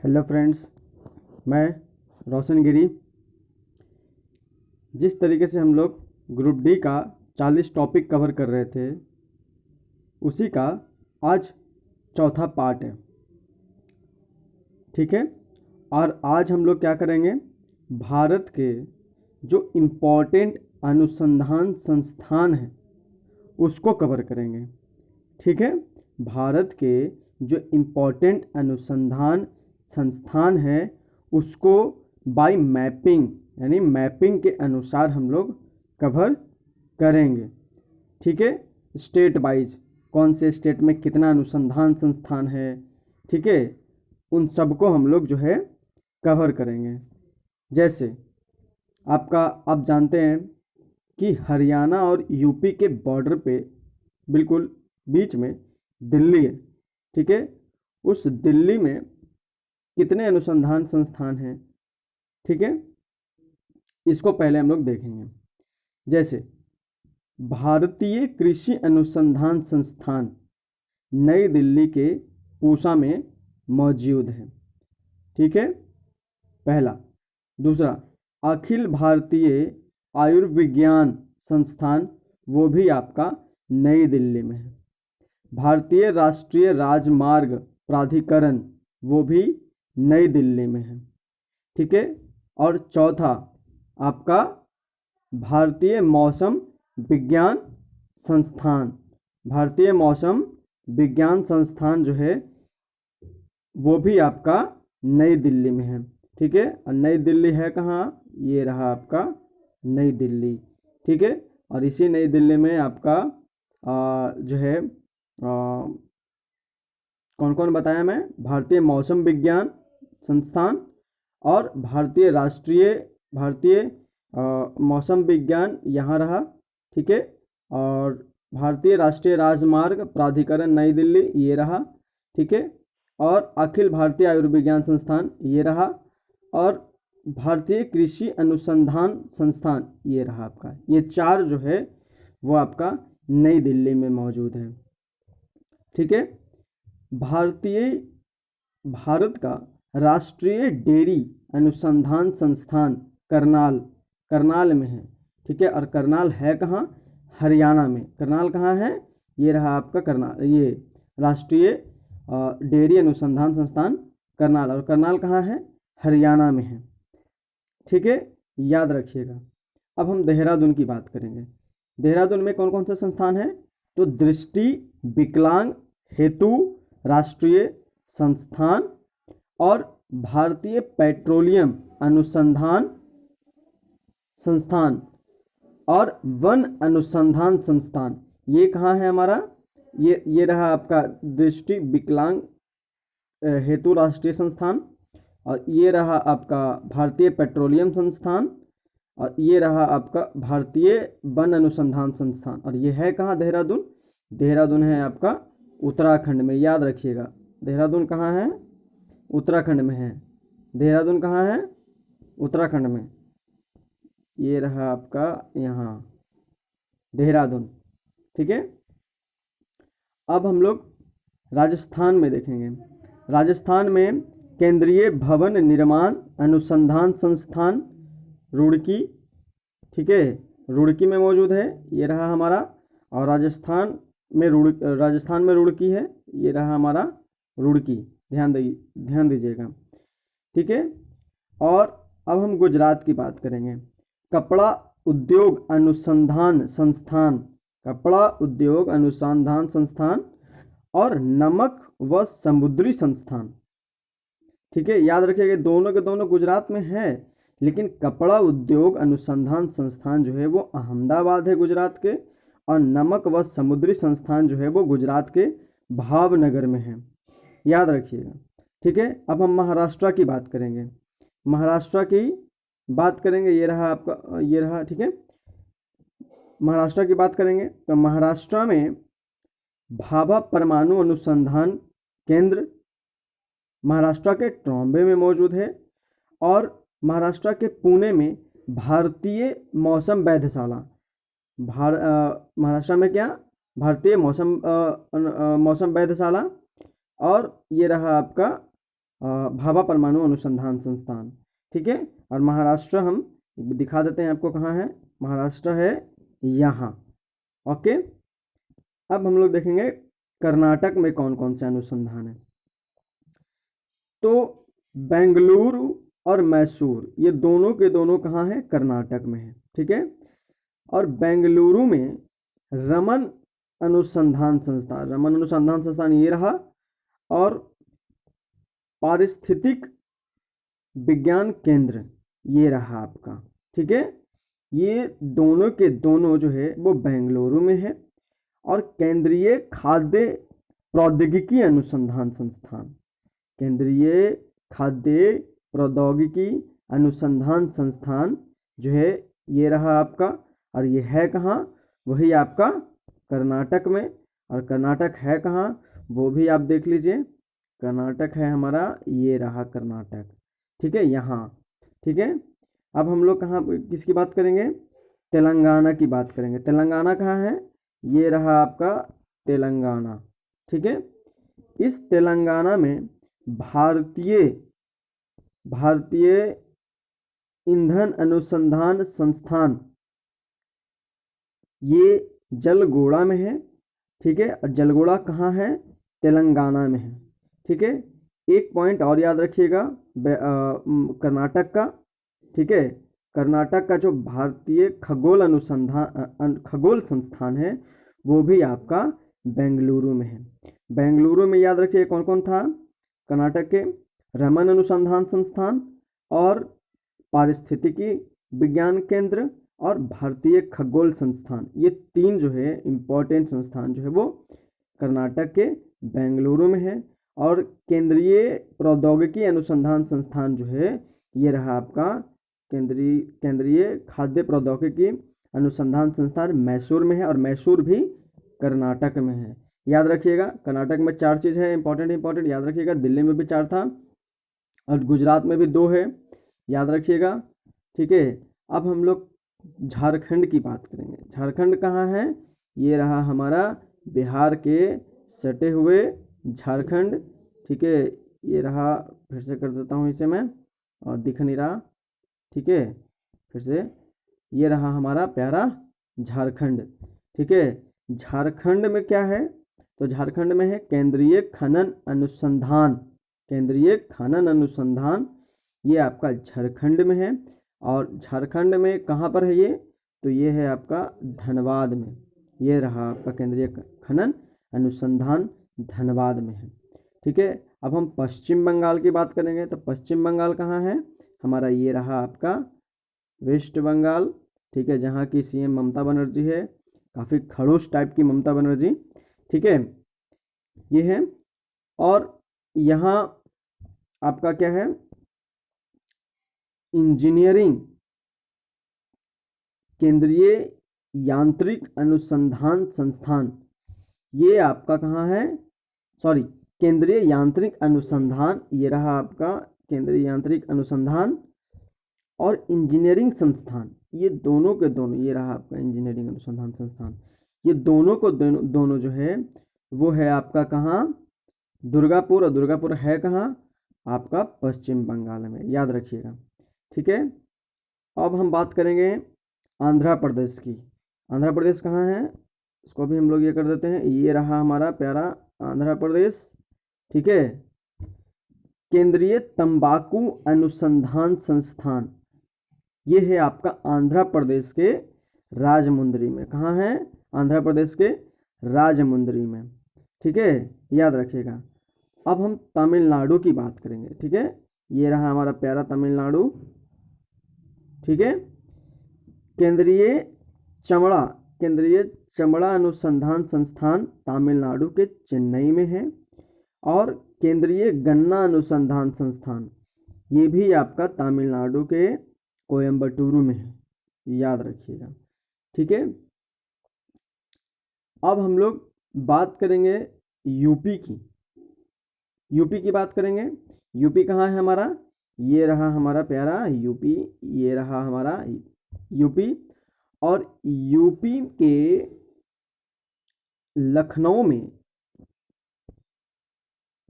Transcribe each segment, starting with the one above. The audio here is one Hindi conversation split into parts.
हेलो फ्रेंड्स, मैं रोशन गिरी। जिस तरीके से हम लोग ग्रुप डी का 40 टॉपिक कवर कर रहे थे, उसी का आज चौथा पार्ट है। ठीक है। और आज हम लोग क्या करेंगे, भारत के जो इम्पोर्टेंट अनुसंधान संस्थान हैं उसको कवर करेंगे। ठीक है। भारत के जो इम्पोर्टेंट अनुसंधान संस्थान है उसको बाय मैपिंग यानी मैपिंग के अनुसार हम लोग कवर करेंगे। ठीक है। स्टेट वाइज कौन से स्टेट में कितना अनुसंधान संस्थान है, ठीक है, उन सबको हम लोग जो है कवर करेंगे। जैसे आप जानते हैं कि हरियाणा और यूपी के बॉर्डर पे बिल्कुल बीच में दिल्ली है। ठीक है। उस दिल्ली में कितने अनुसंधान संस्थान हैं, ठीक है, इसको पहले हम लोग देखेंगे। जैसे भारतीय कृषि अनुसंधान संस्थान नई दिल्ली के पूसा में मौजूद है। ठीक है, पहला। दूसरा, अखिल भारतीय आयुर्विज्ञान संस्थान, वो भी आपका नई दिल्ली में है। भारतीय राष्ट्रीय राजमार्ग प्राधिकरण, वो भी नई दिल्ली में है। ठीक है। और चौथा आपका भारतीय मौसम विज्ञान संस्थान, भारतीय मौसम विज्ञान संस्थान जो है वो भी आपका नई दिल्ली में है। ठीक है। और नई दिल्ली है कहाँ, ये रहा आपका नई दिल्ली। ठीक है। और इसी नई दिल्ली में आपका जो है कौन कौन बताया मैं, भारतीय मौसम विज्ञान संस्थान और भारतीय मौसम विज्ञान यहाँ रहा। ठीक है। और भारतीय राष्ट्रीय राजमार्ग प्राधिकरण नई दिल्ली, ये रहा। ठीक है। और अखिल भारतीय आयुर्विज्ञान संस्थान, ये रहा। और भारतीय कृषि अनुसंधान संस्थान, ये रहा आपका। ये चार जो है वो आपका नई दिल्ली में मौजूद है। ठीक है। भारत का राष्ट्रीय डेयरी अनुसंधान संस्थान करनाल में है। ठीक है। और करनाल है कहाँ, हरियाणा में। करनाल कहाँ है, ये रहा आपका करनाल। ये राष्ट्रीय डेयरी अनुसंधान संस्थान करनाल, और करनाल कहाँ है, हरियाणा में है। ठीक है, याद रखिएगा। अब हम देहरादून की बात करेंगे। देहरादून में कौन कौन से संस्थान हैं, तो दृष्टि विकलांग हेतु राष्ट्रीय संस्थान और भारतीय पेट्रोलियम अनुसंधान संस्थान और वन अनुसंधान संस्थान, ये कहाँ है हमारा, ये रहा आपका दृष्टि विकलांग हेतु राष्ट्रीय संस्थान, और ये रहा आपका भारतीय पेट्रोलियम संस्थान, और ये रहा आपका भारतीय वन अनुसंधान संस्थान। और ये है कहाँ, देहरादून। देहरादून है आपका उत्तराखंड में, याद रखिएगा। देहरादून कहाँ है, उत्तराखंड में है। देहरादून कहाँ है, उत्तराखंड में। ये रहा आपका यहाँ देहरादून। ठीक है। अब हम लोग राजस्थान में देखेंगे। राजस्थान में केंद्रीय भवन निर्माण अनुसंधान संस्थान रुड़की, ठीक है, रुड़की में मौजूद है। ये रहा हमारा। और राजस्थान में रुड़की है, ये रहा हमारा रुड़की। ध्यान दीजिएगा। ठीक है। और अब हम गुजरात की बात करेंगे। कपड़ा उद्योग अनुसंधान संस्थान, कपड़ा उद्योग अनुसंधान संस्थान और नमक व समुद्री संस्थान। ठीक है, याद रखिएगा दोनों के दोनों गुजरात में है, लेकिन कपड़ा उद्योग अनुसंधान संस्थान जो है वो अहमदाबाद है गुजरात के, और नमक व समुद्री संस्थान जो है वो गुजरात के भावनगर में है। याद रखिएगा। ठीक है। अब हम महाराष्ट्र की बात करेंगे। महाराष्ट्र की बात करेंगे, ये रहा आपका, ये रहा। ठीक है। महाराष्ट्र की बात करेंगे तो महाराष्ट्र में भाभा परमाणु अनुसंधान केंद्र महाराष्ट्र के ट्रॉम्बे में मौजूद है। और महाराष्ट्र के पुणे में भारतीय मौसम वैधशाला, महाराष्ट्र में क्या, भारतीय मौसम वैधशाला। और ये रहा आपका भाभा परमाणु अनुसंधान संस्थान, ठीक है। और महाराष्ट्र हम दिखा देते हैं आपको कहाँ है, महाराष्ट्र है यहाँ, ओके। अब हम लोग देखेंगे कर्नाटक में कौन कौन से अनुसंधान है। तो बेंगलुरु और मैसूर ये दोनों के दोनों कहाँ हैं, कर्नाटक में है, ठीक है। और बेंगलुरु में रमन अनुसंधान संस्थान, रमन अनुसंधान संस्थान ये रहा, और पारिस्थितिक विज्ञान केंद्र ये रहा आपका, ठीक है। ये दोनों के दोनों जो है वो बेंगलुरु में है। और केंद्रीय खाद्य प्रौद्योगिकी अनुसंधान संस्थान, केंद्रीय खाद्य प्रौद्योगिकी अनुसंधान संस्थान जो है ये रहा आपका, और ये है कहाँ, वही आपका कर्नाटक में। और कर्नाटक है कहाँ वो भी आप देख लीजिए, कर्नाटक है हमारा, ये रहा कर्नाटक, ठीक है, यहाँ, ठीक है। अब हम लोग कहाँ किसकी बात करेंगे, तेलंगाना की बात करेंगे। तेलंगाना कहाँ है, ये रहा आपका तेलंगाना, ठीक है। इस तेलंगाना में भारतीय ईंधन अनुसंधान संस्थान ये जलगोड़ा में है, ठीक है। और जलगोड़ा कहाँ है, तेलंगाना में है, ठीक है। एक पॉइंट और याद रखिएगा कर्नाटक का, ठीक है। कर्नाटक का जो भारतीय खगोल संस्थान है वो भी आपका बेंगलुरु में है। बेंगलुरु में याद रखिए कौन कौन था, कर्नाटक के रमन अनुसंधान संस्थान और पारिस्थितिकी विज्ञान केंद्र और भारतीय खगोल संस्थान, ये तीन जो है इम्पोर्टेंट संस्थान जो है वो कर्नाटक के बेंगलुरु में है। और केंद्रीय प्रौद्योगिकी अनुसंधान संस्थान जो है ये रहा आपका केंद्रीय खाद्य प्रौद्योगिकी अनुसंधान संस्थान मैसूर में है, और मैसूर भी कर्नाटक में है। याद रखिएगा कर्नाटक में 4 चीज़ है इंपॉर्टेंट याद रखिएगा। दिल्ली में भी 4 था और गुजरात में भी 2 है, याद रखिएगा, ठीक है। अब हम लोग झारखंड की बात करेंगे। झारखंड कहाँ है, ये रहा हमारा बिहार के सटे हुए झारखंड, ठीक है। ये रहा, फिर से कर देता हूँ इसे मैं, और दिख नहीं रहा, ठीक है, फिर से, ये रहा हमारा प्यारा झारखंड, ठीक है। झारखंड में क्या है, तो झारखंड में है केंद्रीय खनन अनुसंधान, केंद्रीय खनन अनुसंधान ये आपका झारखंड में है। और झारखंड में कहाँ पर है ये, तो ये है आपका धनबाद में, ये रहा आपका केंद्रीय खनन अनुसंधान धनबाद में है, ठीक है। अब हम पश्चिम बंगाल की बात करेंगे। तो पश्चिम बंगाल कहाँ है हमारा, ये रहा आपका वेस्ट बंगाल, ठीक है, जहाँ की सीएम ममता बनर्जी है, काफ़ी खड़ूस टाइप की ममता बनर्जी, ठीक है, ये है। और यहाँ आपका क्या है, इंजीनियरिंग केंद्रीय यांत्रिक अनुसंधान संस्थान, ये आपका कहाँ है, सॉरी, केंद्रीय यांत्रिक अनुसंधान, ये रहा आपका केंद्रीय यांत्रिक अनुसंधान और इंजीनियरिंग संस्थान, ये दोनों के दोनों, ये रहा आपका इंजीनियरिंग अनुसंधान संस्थान, ये दोनों को दोनों जो है वो है आपका कहाँ, दुर्गापुर। और दुर्गापुर है कहाँ, आपका पश्चिम बंगाल में, याद रखिएगा, ठीक है। अब हम बात करेंगे आंध्र प्रदेश की। आंध्र प्रदेश कहाँ है, इसको भी हम लोग ये कर देते हैं, ये रहा हमारा प्यारा आंध्र प्रदेश, ठीक है। केंद्रीय तंबाकू अनुसंधान संस्थान, ये है आपका आंध्र प्रदेश के राजमुंद्री में, कहाँ है, आंध्र प्रदेश के राजमुंद्री में, ठीक है, याद रखिएगा। अब हम तमिलनाडु की बात करेंगे, ठीक है, ये रहा हमारा प्यारा तमिलनाडु, ठीक है। केंद्रीय चमड़ा अनुसंधान संस्थान तमिलनाडु के चेन्नई में है। और केंद्रीय गन्ना अनुसंधान संस्थान ये भी आपका तमिलनाडु के कोयम्बटूरू में है, याद रखिएगा, ठीक है। अब हम लोग बात करेंगे यूपी की, यूपी की बात करेंगे। यूपी कहाँ है हमारा, ये रहा हमारा प्यारा यूपी, ये रहा हमारा यूपी। और यूपी के लखनऊ में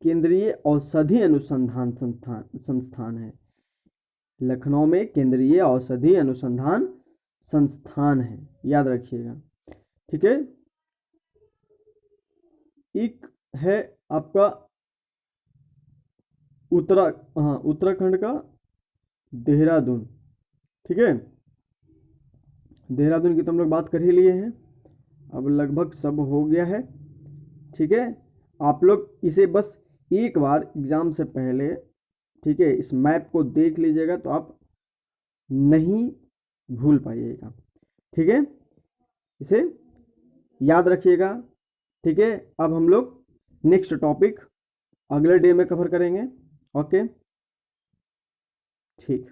केंद्रीय औषधि अनुसंधान संस्थान है। लखनऊ में केंद्रीय औषधि अनुसंधान संस्थान है, याद रखिएगा। ठीक है। एक है आपका उत्तराखंड का देहरादून। ठीक है, देहरादून की तो हम लोग बात कर ही लिए हैं, अब लगभग सब हो गया है। ठीक है, आप लोग इसे बस एक बार एग्जाम से पहले, ठीक है, इस मैप को देख लीजिएगा तो आप नहीं भूल पाइएगा। ठीक है, इसे याद रखिएगा। ठीक है, अब हम लोग नेक्स्ट टॉपिक अगले डे में कवर करेंगे। ओके, ठीक।